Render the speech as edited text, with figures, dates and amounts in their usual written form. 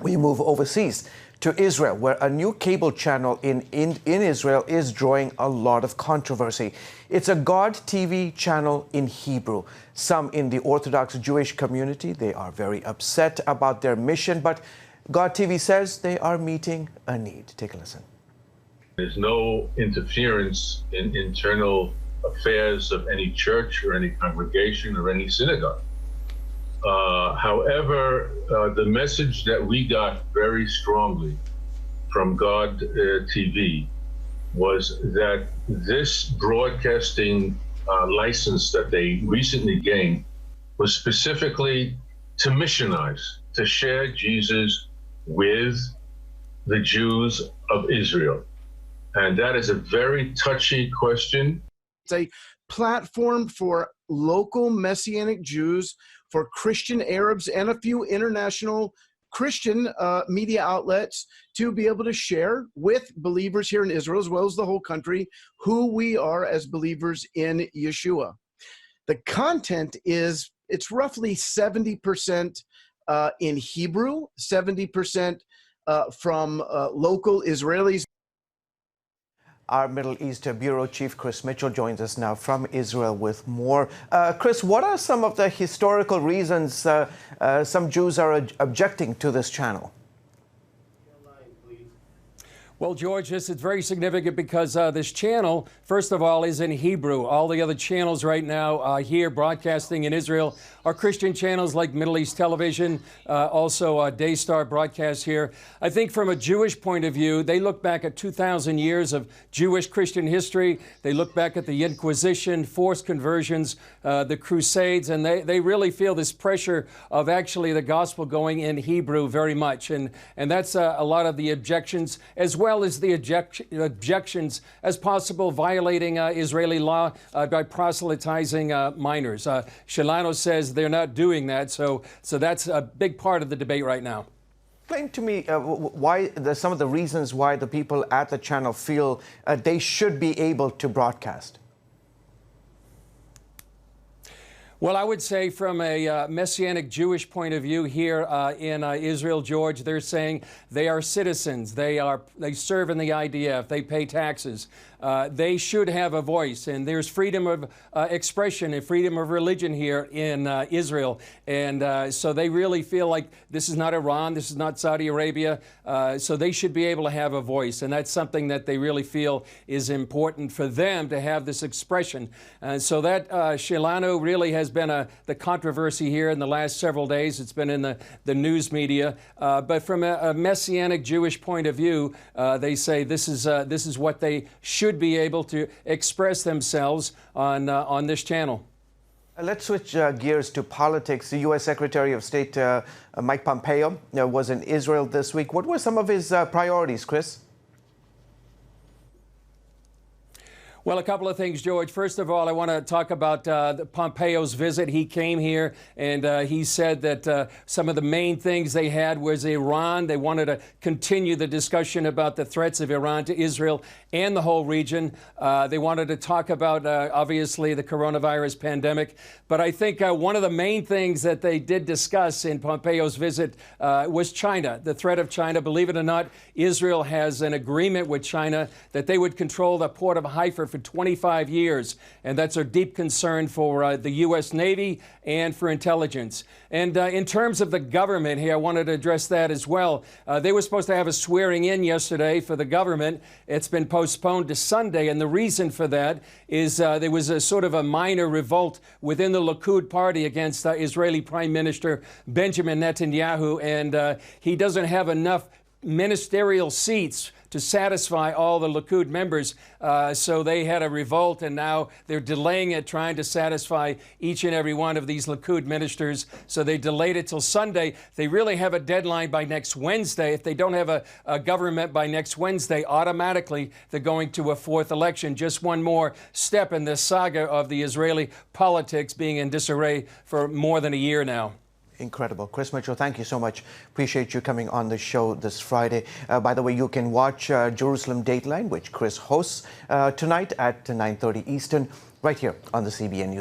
We move overseas to Israel, where a new cable channel in Israel is drawing a lot of controversy. It's a God TV channel in Hebrew. Some in the Orthodox Jewish community, they are very upset about their mission, but God TV says they are meeting a need. Take a listen. There's no interference in internal affairs of any church or any congregation or any synagogue. However, the message that we got very strongly from God TV was that this broadcasting license that they recently gained was specifically to missionize, to share Jesus with the Jews of Israel. And that is a very touchy question. It's a platform for local Messianic Jews, for Christian Arabs, and a few international Christian media outlets to be able to share with believers here in Israel, as well as the whole country, who we are as believers in Yeshua. The content is, it's roughly 70% in Hebrew, 70% from local Israelis. Our Middle East Bureau Chief Chris Mitchell joins us now from Israel with more. Chris, what are some of the historical reasons some Jews are objecting to this channel? Well, George, this is very significant because this channel, first of all, is in Hebrew. All the other channels right now here broadcasting in Israel are Christian channels like Middle East Television, also Daystar broadcasts here. I think from a Jewish point of view, they look back at 2,000 years of Jewish Christian history. They look back at the Inquisition, forced conversions, the Crusades, and they really feel this pressure of actually the gospel going in Hebrew very much. And that's a lot of the objections, as well as the objections as possible violating Israeli law by proselytizing minors. Shelano says they're not doing that, so that's a big part of the debate right now. Explain to me why some of the reasons why the people at the channel feel they should be able to broadcast. Well, I would say from a Messianic Jewish point of view here in Israel, George, they're saying they are citizens. They serve in the IDF. They pay taxes. They should have a voice. And there's freedom of expression and freedom of religion here in Israel. And so they really feel like this is not Iran. This is not Saudi Arabia. So they should be able to have a voice. And that's something that they really feel is important for them to have this expression. So that Shelano really has been the controversy here in the last several days. It's been in the news media. But from a Messianic Jewish point of view, they say this is what they should be able to express themselves on this channel. Let's switch gears to politics. The U.S. Secretary of State Mike Pompeo was in Israel this week. What were some of his priorities, Chris? Well, a couple of things, George. First of all, I want to talk about Pompeo's visit. He came here and he said that some of the main things they had was Iran. They wanted to continue the discussion about the threats of Iran to Israel and the whole region. They wanted to talk about, obviously, the coronavirus pandemic. But I think one of the main things that they did discuss in Pompeo's visit was China, the threat of China. Believe it or not, Israel has an agreement with China that they would control the port of Haifa for 25 years, and that's a deep concern for the U.S. Navy and for intelligence. And in terms of the government here, I wanted to address that as well. They were supposed to have a swearing in yesterday for the government. It's been postponed to Sunday, and the reason for that is there was a sort of a minor revolt within the Likud party against Israeli Prime Minister Benjamin Netanyahu, and he doesn't have enough ministerial seats to satisfy all the Likud members. So they had a revolt, and now they're delaying it, trying to satisfy each and every one of these Likud ministers. So they delayed it till Sunday. They really have a deadline by next Wednesday. If they don't have a government by next Wednesday, automatically they're going to a fourth election. Just one more step in this saga of the Israeli politics being in disarray for more than a year now. Incredible. Chris Mitchell, thank you so much. Appreciate you coming on the show this Friday. By the way, you can watch Jerusalem Dateline, which Chris hosts tonight at 9:30 Eastern, right here on the CBN News.